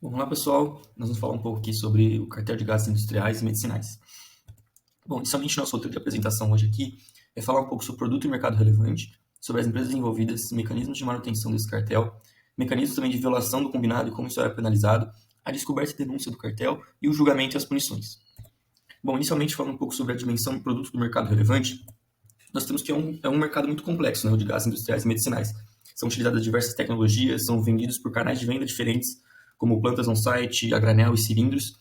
Vamos lá, pessoal. Nós vamos falar um pouco aqui sobre o cartel de gases industriais e medicinais. Bom, inicialmente, nosso roteiro de apresentação hoje aqui é falar um pouco sobre o produto e mercado relevante, sobre as empresas envolvidas, mecanismos de manutenção desse cartel, mecanismos também de violação do combinado e como isso era penalizado, a descoberta e denúncia do cartel e o julgamento e as punições. Bom, inicialmente, falando um pouco sobre a dimensão do produto do mercado relevante, nós temos que é um mercado muito complexo, né, o de gases industriais e medicinais. São utilizadas diversas tecnologias, são vendidos por canais de venda diferentes, como plantas on-site, a granel e cilindros.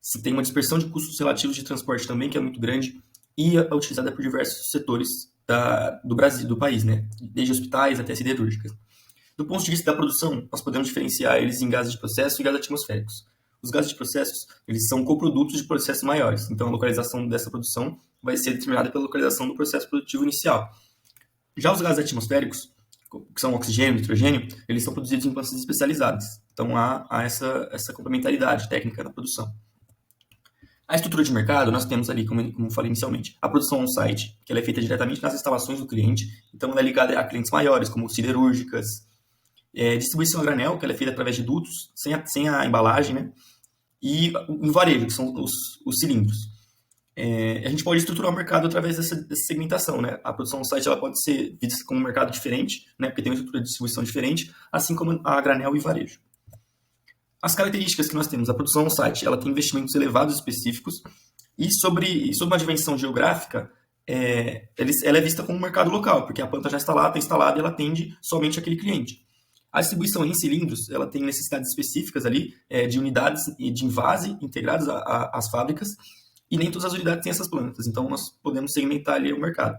Se tem uma dispersão de custos relativos de transporte também, que é muito grande, e é utilizada por diversos setores do Brasil, do país, né? Desde hospitais até siderúrgicas. Do ponto de vista da produção, nós podemos diferenciar eles em gases de processo e gases atmosféricos. Os gases de processos, eles são coprodutos de processos maiores, então a localização dessa produção vai ser determinada pela localização do processo produtivo inicial. Já os gases atmosféricos, que são oxigênio e nitrogênio, eles são produzidos em plantas especializadas. Então há essa complementaridade técnica na produção. A estrutura de mercado, nós temos ali, como falei inicialmente, a produção on-site, que ela é feita diretamente nas instalações do cliente, então ela é ligada a clientes maiores, como siderúrgicas, distribuição a granel, que ela é feita através de dutos, sem a embalagem, né? E o varejo, que são os cilindros. A gente pode estruturar o mercado através dessa segmentação, né? A produção no site ela pode ser vista como um mercado diferente, né? Porque tem uma estrutura de distribuição diferente, assim como a granel e varejo. As características que nós temos, a produção no site, ela tem investimentos elevados específicos e sobre uma dimensão geográfica, ela é vista como um mercado local, porque a planta já está instalada e ela atende somente aquele cliente. A distribuição em cilindros, ela tem necessidades específicas ali de unidades de invase integradas às fábricas, e nem todas as unidades têm essas plantas, então nós podemos segmentar ali o mercado.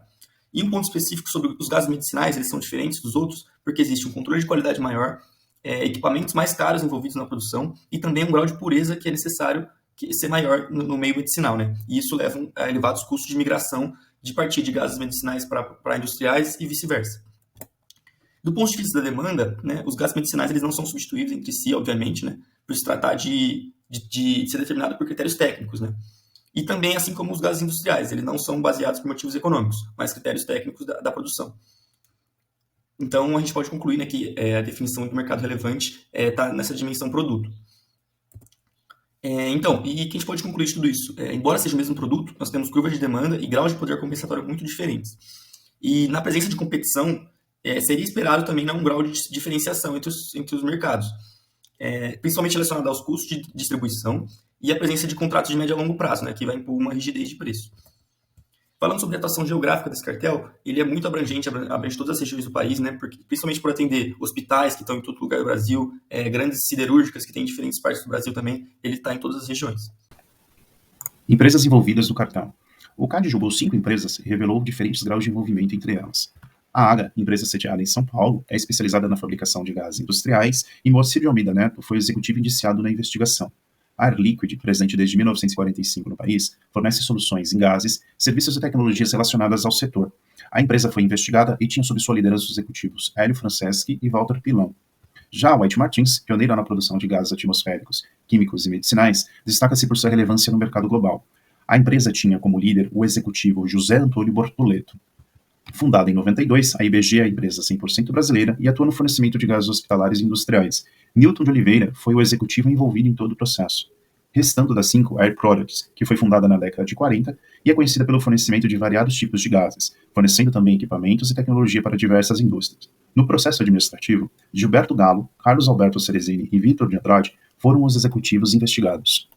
E um ponto específico sobre os gases medicinais, eles são diferentes dos outros, porque existe um controle de qualidade maior, equipamentos mais caros envolvidos na produção, e também um grau de pureza que é necessário ser maior no meio medicinal, né? E isso leva a elevados custos de migração de partir de gases medicinais para industriais e vice-versa. Do ponto de vista da demanda, né, os gases medicinais eles não são substituídos entre si, obviamente, né, por se tratar de ser determinado por critérios técnicos, né? E também, assim como os gases industriais, eles não são baseados por motivos econômicos, mas critérios técnicos da produção. Então, a gente pode concluir, né, que a definição do mercado relevante está nessa dimensão produto. Então, e o que a gente pode concluir de tudo isso? Embora seja o mesmo produto, nós temos curvas de demanda e graus de poder compensatório muito diferentes. E na presença de competição, seria esperado também um grau de diferenciação entre os mercados, principalmente relacionado aos custos de distribuição e a presença de contratos de médio a longo prazo, né, que vai impor uma rigidez de preço. Falando sobre a atuação geográfica desse cartel, ele é muito abrangente, abrange todas as regiões do país, né, principalmente por atender hospitais que estão em todo lugar do Brasil, grandes siderúrgicas que têm em diferentes partes do Brasil também, ele está em todas as regiões. Empresas envolvidas no cartel. O CAD julgou 5 empresas e revelou diferentes graus de envolvimento entre elas. A AGA, empresa sediada em São Paulo, é especializada na fabricação de gases industriais e Moacir de Almeida Neto foi o executivo indiciado na investigação. A Air Liquid, presente desde 1945 no país, fornece soluções em gases, serviços e tecnologias relacionadas ao setor. A empresa foi investigada e tinha sob sua liderança os executivos Hélio Franceschi e Walter Pilão. Já a White Martins, pioneira na produção de gases atmosféricos, químicos e medicinais, destaca-se por sua relevância no mercado global. A empresa tinha como líder o executivo José Antônio Bortoleto. Fundada em 92, a IBG é a empresa 100% brasileira e atua no fornecimento de gases hospitalares e industriais. Newton de Oliveira foi o executivo envolvido em todo o processo. Restando das 5, a Air Products, que foi fundada na década de 40 e é conhecida pelo fornecimento de variados tipos de gases, fornecendo também equipamentos e tecnologia para diversas indústrias. No processo administrativo, Gilberto Galo, Carlos Alberto Cerezini e Vitor de Andrade foram os executivos investigados.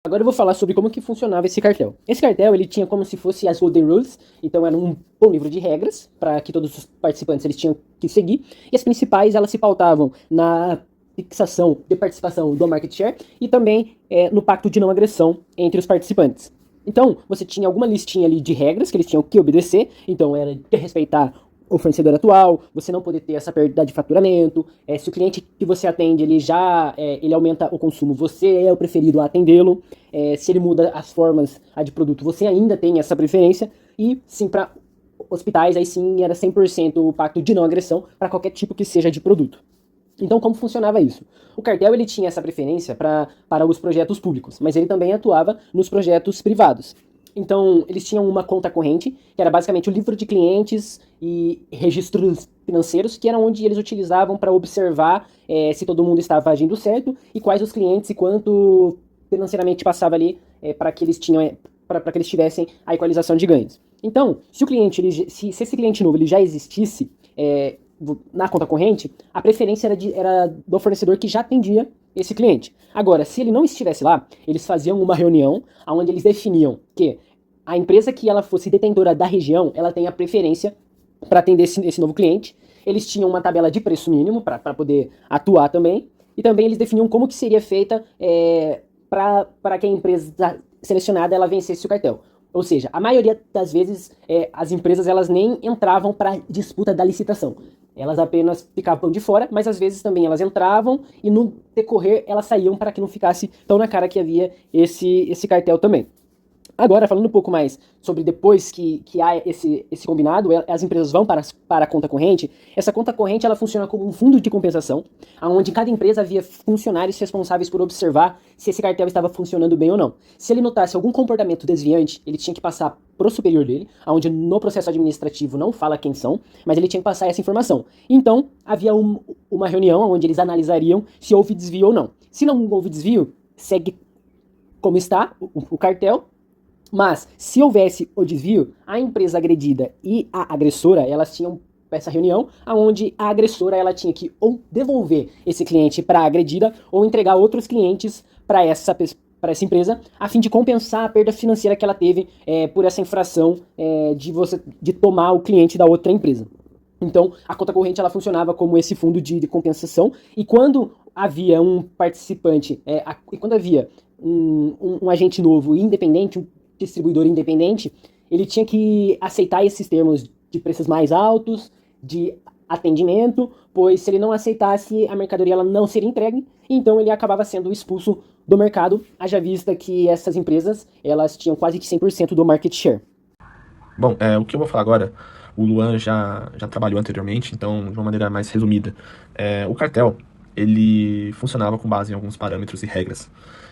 Agora eu vou falar sobre como que funcionava esse cartel. Esse cartel, ele tinha como se fosse as Golden Rules, então era um bom livro de regras para que todos os participantes eles tinham que seguir, e as principais elas se pautavam na fixação de participação do market share e também no pacto de não agressão entre os participantes. Então, você tinha alguma listinha ali de regras que eles tinham que obedecer, então era de respeitar o fornecedor atual, você não poder ter essa perda de faturamento, se o cliente que você atende, ele aumenta o consumo, você é o preferido a atendê-lo, se ele muda as formas de produto, você ainda tem essa preferência, e sim, para hospitais, aí sim era 100% o pacto de não agressão para qualquer tipo que seja de produto. Então, como funcionava isso? O cartel ele tinha essa preferência para os projetos públicos, mas ele também atuava nos projetos privados. Então, eles tinham uma conta corrente, que era basicamente o livro de clientes e registros financeiros, que eram onde eles utilizavam para observar se todo mundo estava agindo certo e quais os clientes e quanto financeiramente passava ali para que eles tinham para que eles tivessem a equalização de ganhos. Então, se o cliente, se esse cliente novo ele já existisse na conta corrente, a preferência era do fornecedor que já atendia esse cliente. Agora, se ele não estivesse lá, eles faziam uma reunião onde eles definiam que a empresa que ela fosse detentora da região, ela tem a preferência para atender esse novo cliente. Eles tinham uma tabela de preço mínimo para poder atuar também, e também eles definiam como que seria feita para que a empresa selecionada ela vencesse o cartel. Ou seja, a maioria das vezes as empresas elas nem entravam para a disputa da licitação. Elas apenas ficavam de fora, mas às vezes também elas entravam e no decorrer elas saíam para que não ficasse tão na cara que havia esse cartel também. Agora, falando um pouco mais sobre depois que há esse combinado, as empresas vão para a conta corrente. Essa conta corrente ela funciona como um fundo de compensação, onde em cada empresa havia funcionários responsáveis por observar se esse cartel estava funcionando bem ou não. Se ele notasse algum comportamento desviante, ele tinha que passar pro superior dele, onde no processo administrativo não fala quem são, mas ele tinha que passar essa informação. Então, havia uma reunião onde eles analisariam se houve desvio ou não. Se não houve desvio, segue como está o cartel. Mas, se houvesse o desvio, a empresa agredida e a agressora, elas tinham essa reunião, onde a agressora ela tinha que ou devolver esse cliente para a agredida ou entregar outros clientes para essa empresa, a fim de compensar a perda financeira que ela teve por essa infração de tomar o cliente da outra empresa. Então, a conta corrente ela funcionava como esse fundo de compensação, e quando havia um participante, e quando havia um agente novo e independente, um distribuidor independente, ele tinha que aceitar esses termos de preços mais altos, de atendimento, pois se ele não aceitasse, a mercadoria ela não seria entregue, então ele acabava sendo expulso do mercado, haja vista que essas empresas elas tinham quase que 100% do market share. Bom, o que eu vou falar agora, o Luan já trabalhou anteriormente, então de uma maneira mais resumida. O cartel, ele funcionava com base em alguns parâmetros e regras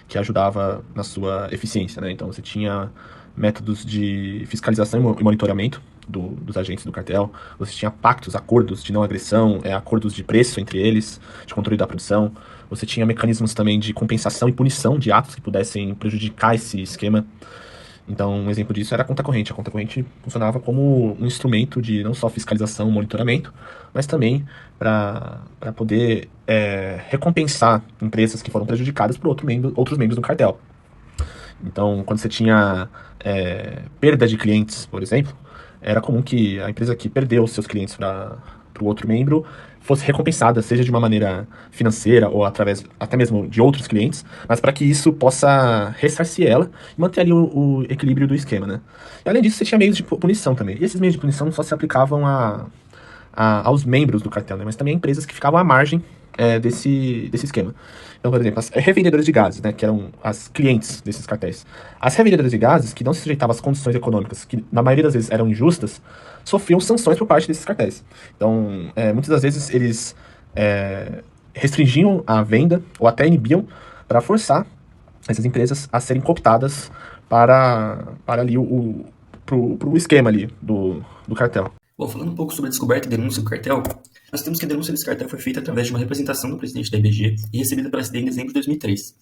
que ajudava na sua eficiência, né? Então você tinha métodos de fiscalização e monitoramento dos agentes do cartel, você tinha pactos, acordos de não agressão, acordos de preço entre eles, de controle da produção, você tinha mecanismos também de compensação e punição de atos que pudessem prejudicar esse esquema. Então, um exemplo disso era a conta corrente. A conta corrente funcionava como um instrumento de não só fiscalização e monitoramento, mas também para poder recompensar empresas que foram prejudicadas por outros membros do cartel. Então, quando você tinha perda de clientes, por exemplo, era comum que a empresa que perdeu seus clientes para o outro membro fosse recompensada, seja de uma maneira financeira ou através até mesmo de outros clientes, mas para que isso possa ressarcir ela e manter ali o equilíbrio do esquema, né? E além disso, você tinha meios de punição também. E esses meios de punição não só se aplicavam aos membros do cartel, né? Mas também a empresas que ficavam à margem desse esquema. Então, por exemplo, as revendedoras de gases, né, que eram as clientes desses cartéis. As revendedoras de gases, que não se sujeitavam às condições econômicas, que na maioria das vezes eram injustas, sofriam sanções por parte desses cartéis. Então, muitas das vezes eles restringiam a venda ou até inibiam para forçar essas empresas a serem cooptadas para ali pro esquema ali do cartel. Bom, falando um pouco sobre a descoberta e denúncia do cartel, nós temos que a denúncia desse cartel foi feita através de uma representação do presidente da IBG e recebida pela SDE em dezembro de 2003.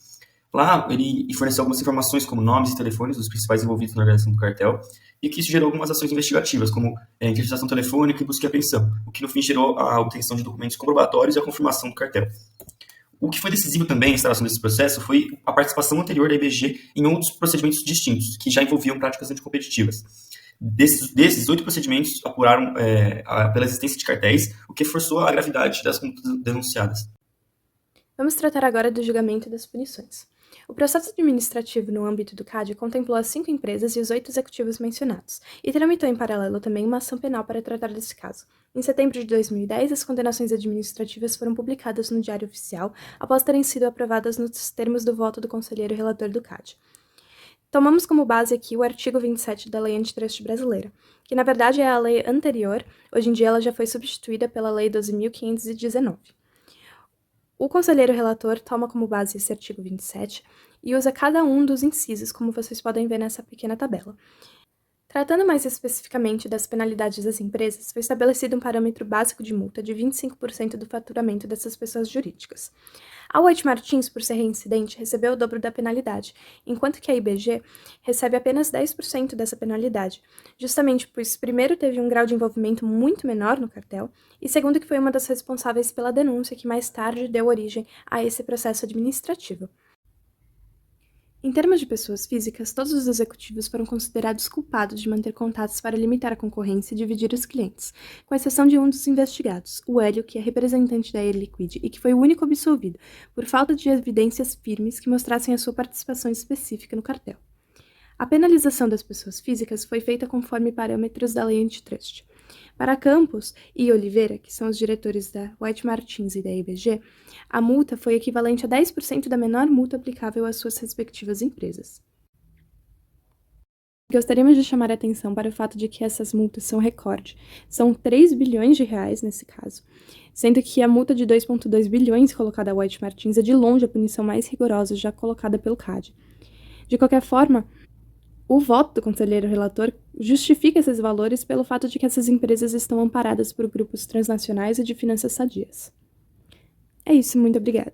Lá, ele forneceu algumas informações como nomes e telefones dos principais envolvidos na organização do cartel, e que isso gerou algumas ações investigativas, como interceptação telefônica e busca e apreensão, o que no fim gerou a obtenção de documentos comprobatórios e a confirmação do cartel. O que foi decisivo também na instalação desse processo foi a participação anterior da IBG em outros procedimentos distintos, que já envolviam práticas anticompetitivas. Desses 8 procedimentos apuraram pela existência de cartéis, o que forçou a gravidade das condutas denunciadas. Vamos tratar agora do julgamento e das punições. O processo administrativo no âmbito do CAD contemplou as 5 empresas e os 8 executivos mencionados, e tramitou em paralelo também uma ação penal para tratar desse caso. Em setembro de 2010, as condenações administrativas foram publicadas no Diário Oficial, após terem sido aprovadas nos termos do voto do conselheiro relator do CAD. Tomamos como base aqui o artigo 27 da Lei Antitrust Brasileira, que na verdade é a lei anterior, hoje em dia ela já foi substituída pela Lei 12.519. O conselheiro relator toma como base esse artigo 27 e usa cada um dos incisos, como vocês podem ver nessa pequena tabela. Tratando mais especificamente das penalidades das empresas, foi estabelecido um parâmetro básico de multa de 25% do faturamento dessas pessoas jurídicas. A White Martins, por ser reincidente, recebeu o dobro da penalidade, enquanto que a IBG recebe apenas 10% dessa penalidade, justamente pois, primeiro, teve um grau de envolvimento muito menor no cartel, e segundo, que foi uma das responsáveis pela denúncia que mais tarde deu origem a esse processo administrativo. Em termos de pessoas físicas, todos os executivos foram considerados culpados de manter contatos para limitar a concorrência e dividir os clientes, com exceção de um dos investigados, o Hélio, que é representante da Air Liquide e que foi o único absolvido, por falta de evidências firmes que mostrassem a sua participação específica no cartel. A penalização das pessoas físicas foi feita conforme parâmetros da lei antitrust. Para Campos e Oliveira, que são os diretores da White Martins e da IBG, a multa foi equivalente a 10% da menor multa aplicável às suas respectivas empresas. Gostaríamos de chamar a atenção para o fato de que essas multas são recorde. São 3 bilhões de reais nesse caso, sendo que a multa de 2,2 bilhões colocada à White Martins é de longe a punição mais rigorosa já colocada pelo CAD. De qualquer forma, o voto do conselheiro relator justifica esses valores pelo fato de que essas empresas estão amparadas por grupos transnacionais e de finanças sadias. É isso, muito obrigada.